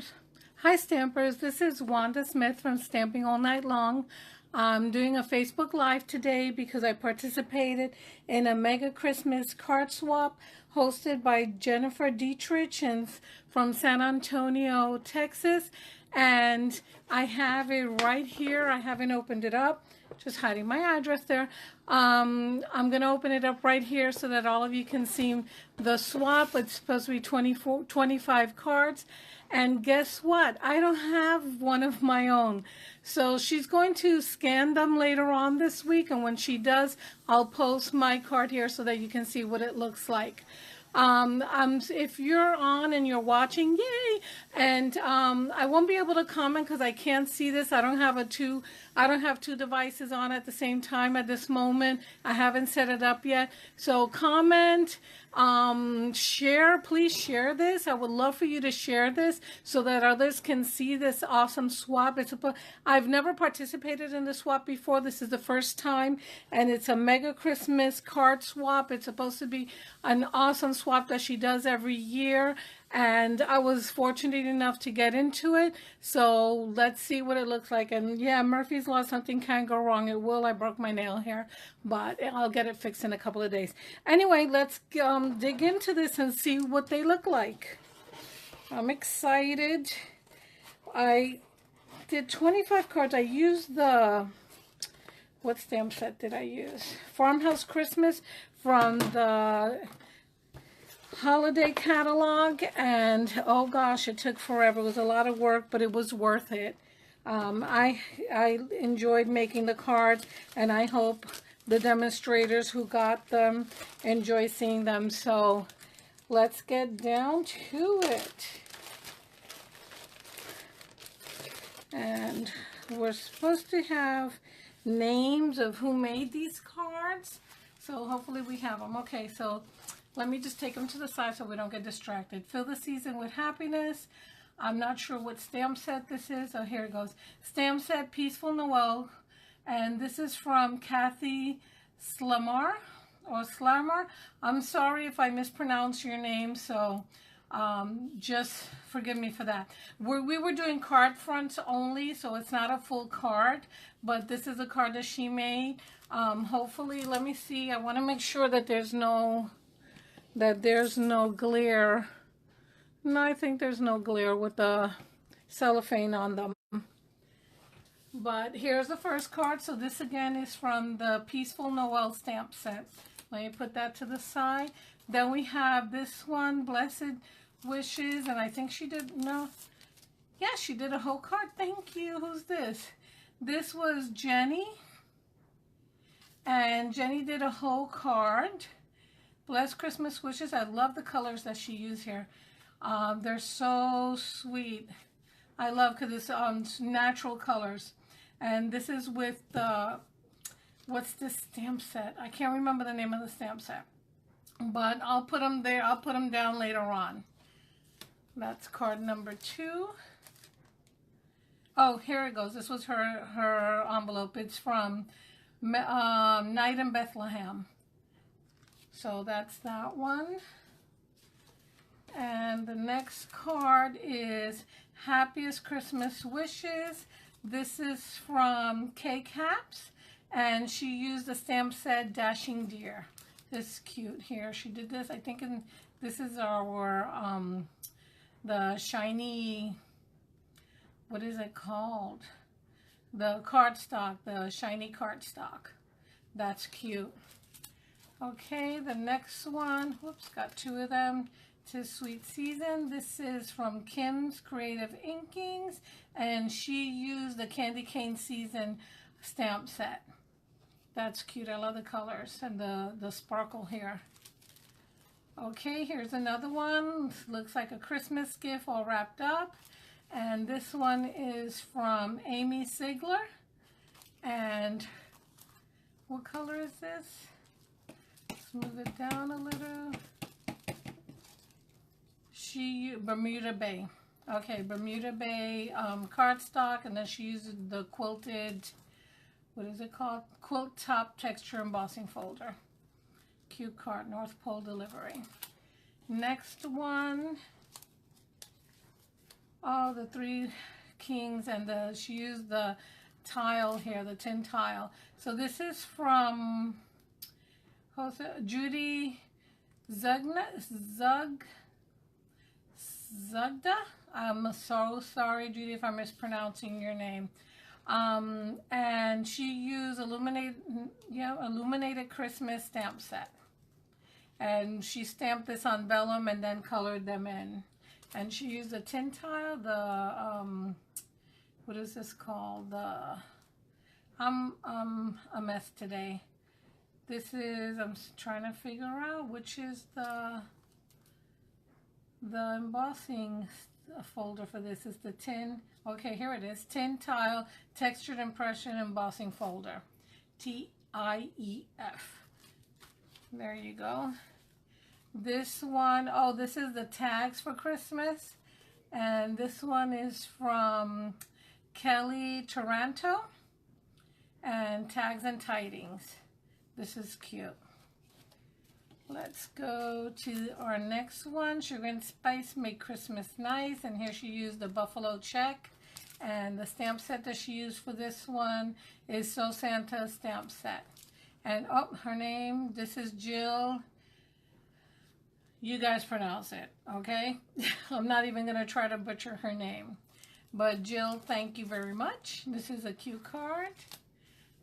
Stampers. Hi Stampers, this is Wanda Smith from Stamping All Night Long. I'm doing a Facebook Live today because I participated in a mega Christmas card swap hosted by Jennifer Dietrich from San Antonio, Texas. And I have it right here. I haven't opened it up, just hiding my address there. I'm going to open it up right here so that all of you can see the swap. It's supposed to be 25 cards. And guess what? I don't have one of my own. So she's going to scan them later on this week. And when she does, I'll post my card here so that you can see what it looks like. If you're on and you're watching, yay! And I won't be able to comment because I can't see this. I don't have two devices on at the same time at this moment. I haven't set it up yet. So comment, share, please share this. I would love for you to share this so that others can see this awesome swap. I've never participated in the swap before. This is the first time, and it's a mega Christmas card swap. It's supposed to be an awesome swap that she does every year, and I was fortunate enough to get into it. So let's see what it looks like. And yeah, Murphy's Law, something can't go wrong. It will. I broke my nail here, but I'll get it fixed in a couple of days. Anyway, let's dig into this and see what they look like. I'm excited. I did 25 cards. I used what stamp set did I use? Farmhouse Christmas from the holiday catalog, and oh gosh, it took forever. It was a lot of work, but it was worth it. I enjoyed making the cards, and I hope the demonstrators who got them enjoy seeing them. So let's get down to it. And we're supposed to have names of who made these cards, so hopefully we have them. Okay, so let me just take them to the side so we don't get distracted. Fill the season with happiness. I'm not sure what stamp set this is. Oh, here it goes. Stamp set Peaceful Noel. And this is from Kathy Slamar. I'm sorry if I mispronounce your name, so just forgive me for that. We were doing card fronts only, so it's not a full card, but this is a card that she made. Hopefully, let me see. I want to make sure that there's no glare. No, I think there's no glare with the cellophane on them. But here's the first card. So this again is from the Peaceful Noel stamp set. Let me put that to the side. Then we have this one, Blessed Wishes, and I think she did, no. Yeah, she did a whole card. Thank you. Who's this? This was Jenny. And Jenny did a whole card. Blessed Christmas Wishes. I love the colors that she used here. They're so sweet. I love because it's natural colors. And this is with the, what's this stamp set? I can't remember the name of the stamp set. But I'll put them there. I'll put them down later on. That's card number 2. Oh, here it goes. This was her envelope. It's from Night in Bethlehem. So that's that one. And the next card is Happiest Christmas Wishes. This is from K-Caps, and she used the stamp set Dashing Deer. This is cute here. She did this, I think, this is our, the shiny, what is it called? The cardstock, the shiny cardstock. That's cute. Okay, the next one, whoops, got 2 of them. 'Tis Sweet Season. This is from Kim's Creative Inkings, and she used the Candy Cane Season stamp set. That's cute. I love the colors and the sparkle here. Okay, here's another one. Looks like a Christmas gift all wrapped up. And this one is from Amy Sigler. And what color is this? Let's move it down a little. Bermuda Bay. Okay, Bermuda Bay cardstock, and then she used the quilted, what is it called? Quilt top texture embossing folder. Cute card, North Pole delivery. Next one Oh, the three kings, and she used the tile here, the tin tile. So this is from Judy Zugda. I'm so sorry, Judy, if I'm mispronouncing your name. And she used illuminated Christmas stamp set. And she stamped this on vellum and then colored them in. And she used a tin tile, what is this called? I'm a mess today. This is, I'm trying to figure out which is the embossing folder for this. Is the tin, okay, here it is, tin tile textured impression embossing folder, TIEF. There you go. This one, oh, this is the tags for Christmas, and this one is from Kelly Taranto, and Tags and Tidings. This is cute. Let's go to our next one. Sugar and Spice Make Christmas Nice, and here she used the buffalo check, and the stamp set that she used for this one is So Santa stamp set. And oh, her name, this is Jill. You guys pronounce it, okay? I'm not even going to try to butcher her name. But Jill, thank you very much. This is a cute card.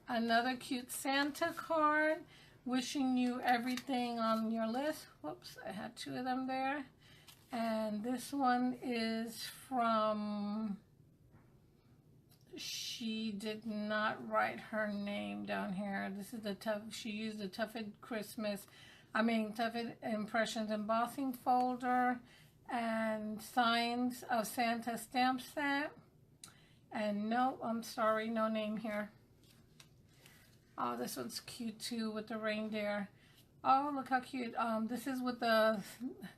Another cute Santa card. Wishing you everything on your list. Whoops, I had two of them there. And this one is from, she did not write her name down here. This is the she used the Tuffed Impressions embossing folder and Signs of Santa stamp set. And no, I'm sorry, no name here. Oh, this one's cute too with the reindeer. Oh, look how cute. This is with the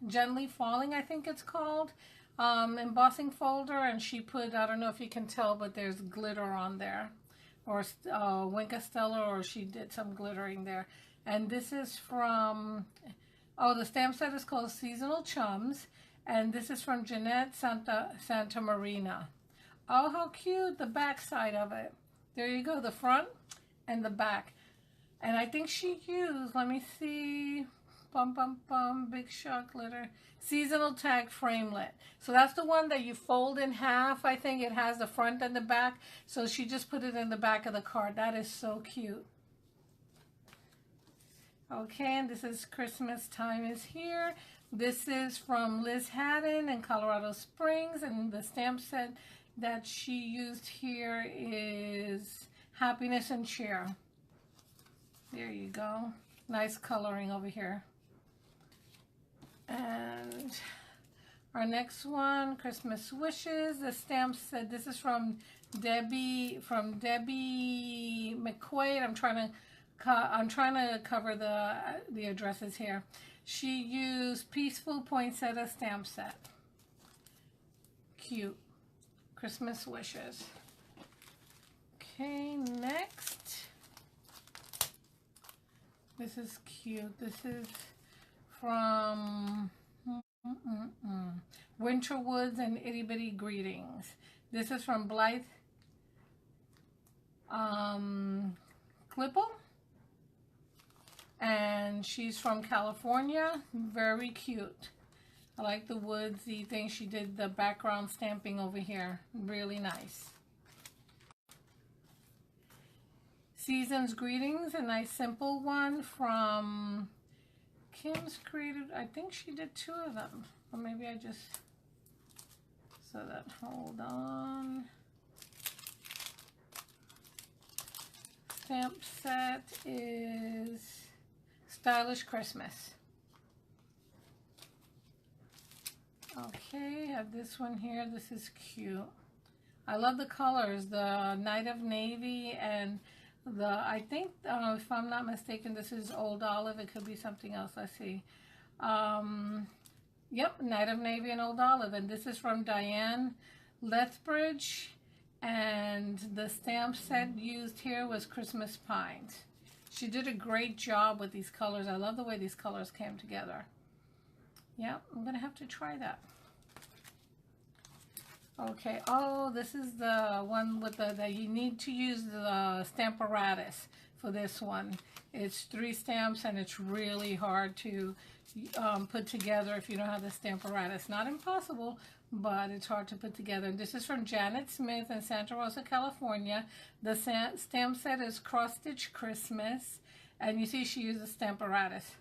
Gently Falling, I think it's called, embossing folder, and she put, I don't know if you can tell, but there's glitter on there, or Winka Stella, or she did some glittering there. And this is from, oh, the stamp set is called Seasonal Chums, and this is from Jeanette Santa Marina. Oh, how cute, the back side of it. There you go, the front and the back. And I think she used, let me see, Big Shot Glitter, Seasonal Tag Framelit. So that's the one that you fold in half. I think it has the front and the back. So she just put it in the back of the card. That is so cute. Okay, and this is Christmas Time is Here. This is from Liz Haddon in Colorado Springs, and the stamp set that she used here is Happiness and Cheer. There you go. Nice coloring over here. And our next one, Christmas Wishes. The stamp set, this is from Debbie McQuaid. I'm trying to cover the addresses here. She used Peaceful Poinsettia stamp set. Cute. Christmas Wishes. Okay, next. This is cute. This is from Winter Woods and Itty Bitty Greetings. This is from Blythe Clipple. And she's from California. Very cute. I like the woodsy thing. She did the background stamping over here. Really nice. Season's Greetings, a nice simple one from Kim's Creative. I think she did two of them. Or maybe I just so that, hold on. Stamp set is Stylish Christmas. Okay, I have this one here. This is cute. I love the colors, the Night of Navy and the, I think, if I'm not mistaken, this is Old Olive. It could be something else. Let's see. Yep, Night of Navy and Old Olive. And this is from Diane Lethbridge. And the stamp set used here was Christmas Pines. She did a great job with these colors. I love the way these colors came together. Yeah, I'm going to have to try that. Okay, oh, this is the one with that you need to use the stamp apparatus for this one. It's 3 stamps and it's really hard to put together if you don't have the stamp apparatus. Not impossible, but it's hard to put together. This is from Janet Smith in Santa Rosa, California. The stamp set is Cross Stitch Christmas, and you see she used the stamp apparatus.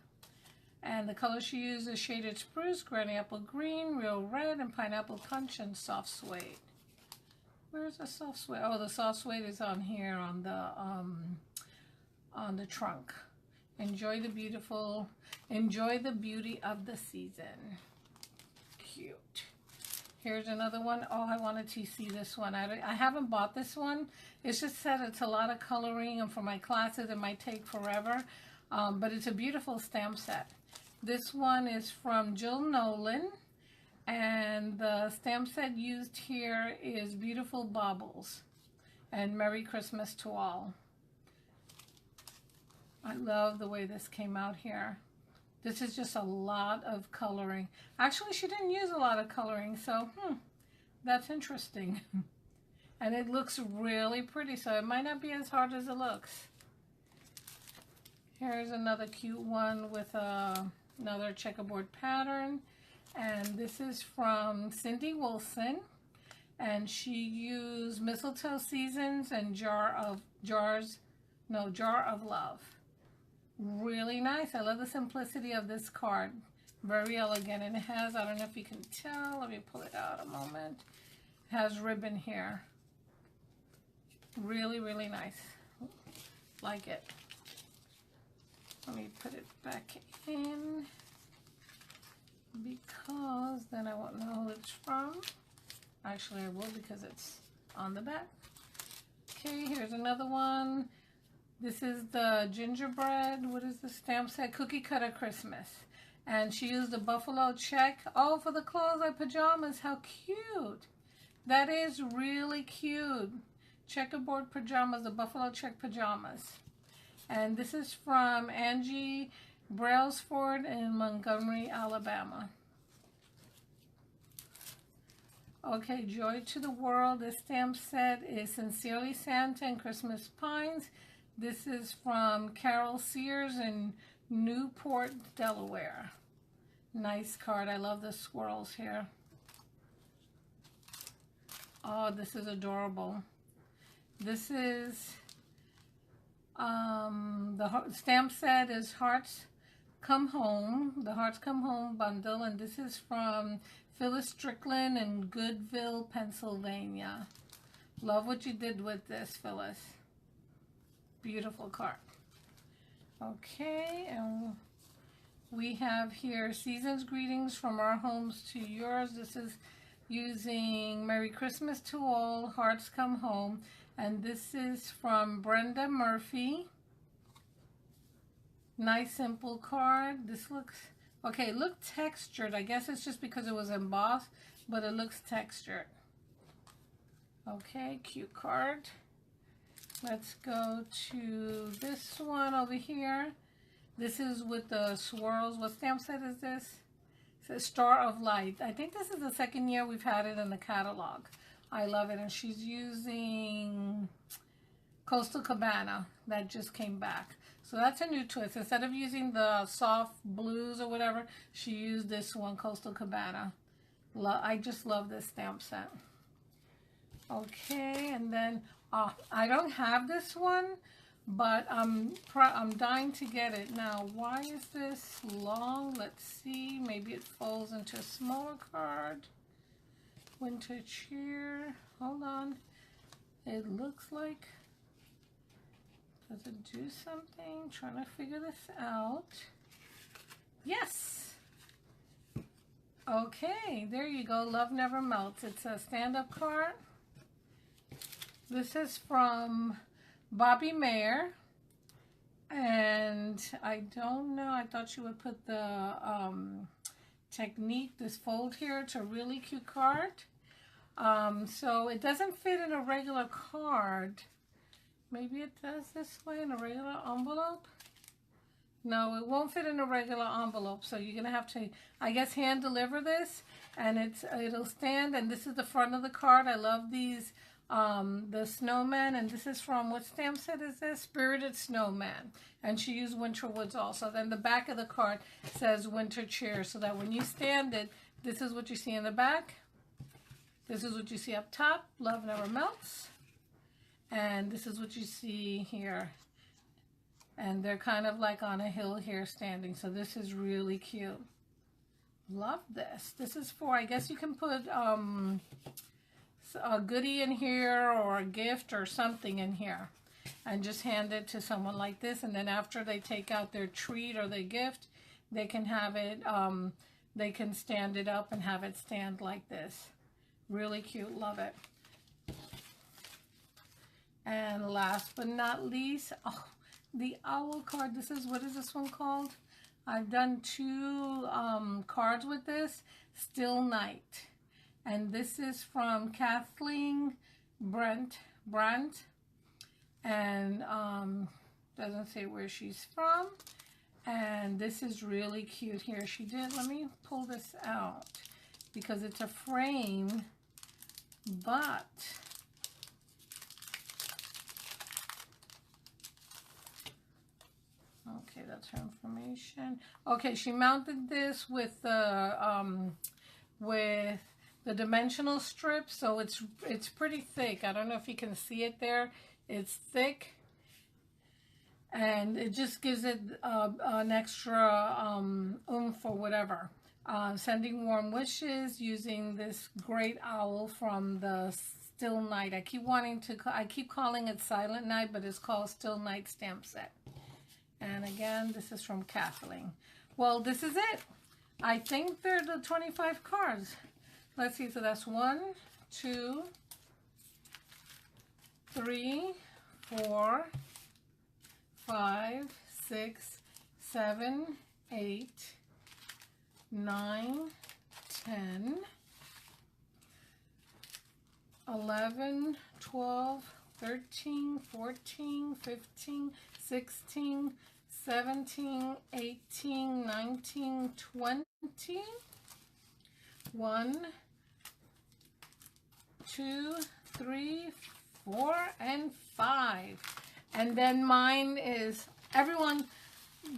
And the color she used is Shaded Spruce, Granny Apple Green, Real Red, and Pineapple Punch, and Soft Suede. Where's the soft suede? Oh, the soft suede is on here on the trunk. Enjoy the beauty of the season. Cute. Here's another one. Oh, I wanted to see this one. I haven't bought this one. It's just said it's a lot of coloring, and for my classes it might take forever. But it's a beautiful stamp set. This one is from Jill Nolan, and the stamp set used here is Beautiful Baubles and Merry Christmas to All. I love the way this came out here. This is just a lot of coloring. Actually, she didn't use a lot of coloring, so that's interesting. And it looks really pretty, so it might not be as hard as it looks. Here's another cute one with another checkerboard pattern, and this is from Cindy Wilson, and she used Mistletoe Seasons and Jar of Love. Really nice. I love the simplicity of this card. Very elegant, and it has, I don't know if you can tell, let me pull it out a moment. It has ribbon here. Really, really nice. Like it. Let me put it back in, because then I won't know who it's from. Actually, I will, because it's on the back. Okay, here's another one. This is the gingerbread, what is the stamp set? Cookie Cutter Christmas. And she used the buffalo check. Oh, for the clothes like pajamas. How cute. That is really cute. Checkerboard pajamas, the buffalo check pajamas. And this is from Angie Brailsford in Montgomery, Alabama. Okay, Joy to the World. This stamp set is Sincerely Santa and Christmas Pines. This is from Carol Sears in Newport, Delaware. Nice card. I love the squirrels here. Oh, this is adorable. This is, the stamp set is Hearts Come Home, the Hearts Come Home bundle, and this is from Phyllis Strickland in Goodville, Pennsylvania. Love what you did with this, Phyllis. Beautiful card. Okay, and we have here Season's Greetings from Our Homes to Yours. This is using Merry Christmas to All, Hearts Come Home, and this is from Brenda Murphy. Nice simple card. This looks, okay, look textured. I guess it's just because it was embossed, but it looks textured. Okay, cute card. Let's go to this one over here. This is with the swirls. What stamp set is this? It says Star of Light. I think this is the second year we've had it in the catalog. I love it. And she's using Coastal Cabana. That just came back. So that's a new twist. Instead of using the soft blues or whatever, she used this one, Coastal Cabana. I just love this stamp set. Okay, and then I don't have this one, but I'm dying to get it. Now, why is this long? Let's see. Maybe it folds into a smaller card. Winter Cheer. Hold on. It looks like, does it do something? Trying to figure this out. Yes. Okay, there you go. Love Never Melts. It's a stand-up card. This is from Bobby Mayer, and I don't know, I thought she would put the technique, this fold here. It's a really cute card. So it doesn't fit in a regular card. Maybe it does this way in a regular envelope. No, it won't fit in a regular envelope, so you're gonna have to, I guess, hand deliver this, and it'll stand. And this is the front of the card. I love these, the snowman, and this is from, what stamp set is this? Spirited Snowman, and she used winter woods also. Then the back of the card says winter cheer, so that when you stand it, this is what you see in the back. This is what you see up top. Love never melts, and this is what you see here. And they're kind of like on a hill here standing. So this is really cute. Love this. This is for, I guess you can put a goodie in here or a gift or something in here. And just hand it to someone like this. And then after they take out their treat or their gift, they can have it, they can stand it up and have it stand like this. Really cute. Love it. And last but not least, oh, the owl card. This is, what is this one called? I've done 2 cards with this. Still Night. And this is from Kathleen Brandt. And doesn't say where she's from. And this is really cute here. She did, let me pull this out because it's a frame, but okay, that's her information. Okay, she mounted this with the dimensional strip, so it's pretty thick. I don't know if you can see it there. It's thick, and it just gives it an extra oomph or whatever. Sending warm wishes using this great owl from the Still Night. I keep calling it Silent Night, but it's called Still Night stamp set. And again, this is from Kathleen. Well, this is it. I think they're the 25 cards. Let's see. So that's 1, 2, 3, 4, 5, 6, 7, 8, 9, 10, 11, 12, 13, 14, 15, 16, 17, 18, 19, 20, 1, 2, 3, 4, and 5. And then mine is, everyone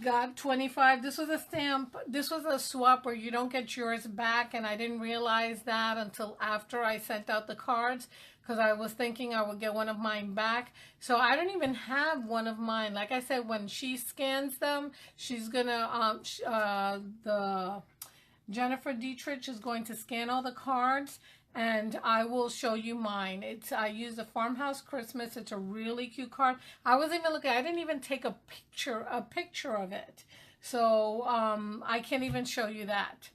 got 25. This was a stamp. This was a swap where you don't get yours back, and I didn't realize that until after I sent out the cards, because I was thinking I would get one of mine back. So I don't even have one of mine. Like I said, when she scans them, she's gonna the Jennifer Dietrich is going to scan all the cards, and I will show you mine. I use the Farmhouse Christmas. It's a really cute card. I was even looking, I didn't even take a picture of it. So I can't even show you that.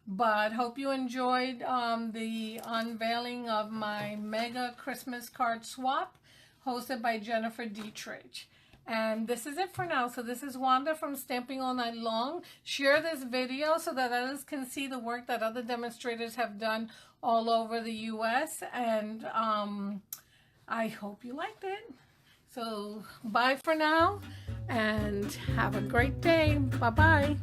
But hope you enjoyed the unveiling of my mega Christmas card swap hosted by Jennifer Dietrich. And this is it for now. So this is Wanda from Stamping All Night Long. Share this video so that others can see the work that other demonstrators have done all over the US. And I hope you liked it. So bye for now and have a great day. Bye-bye.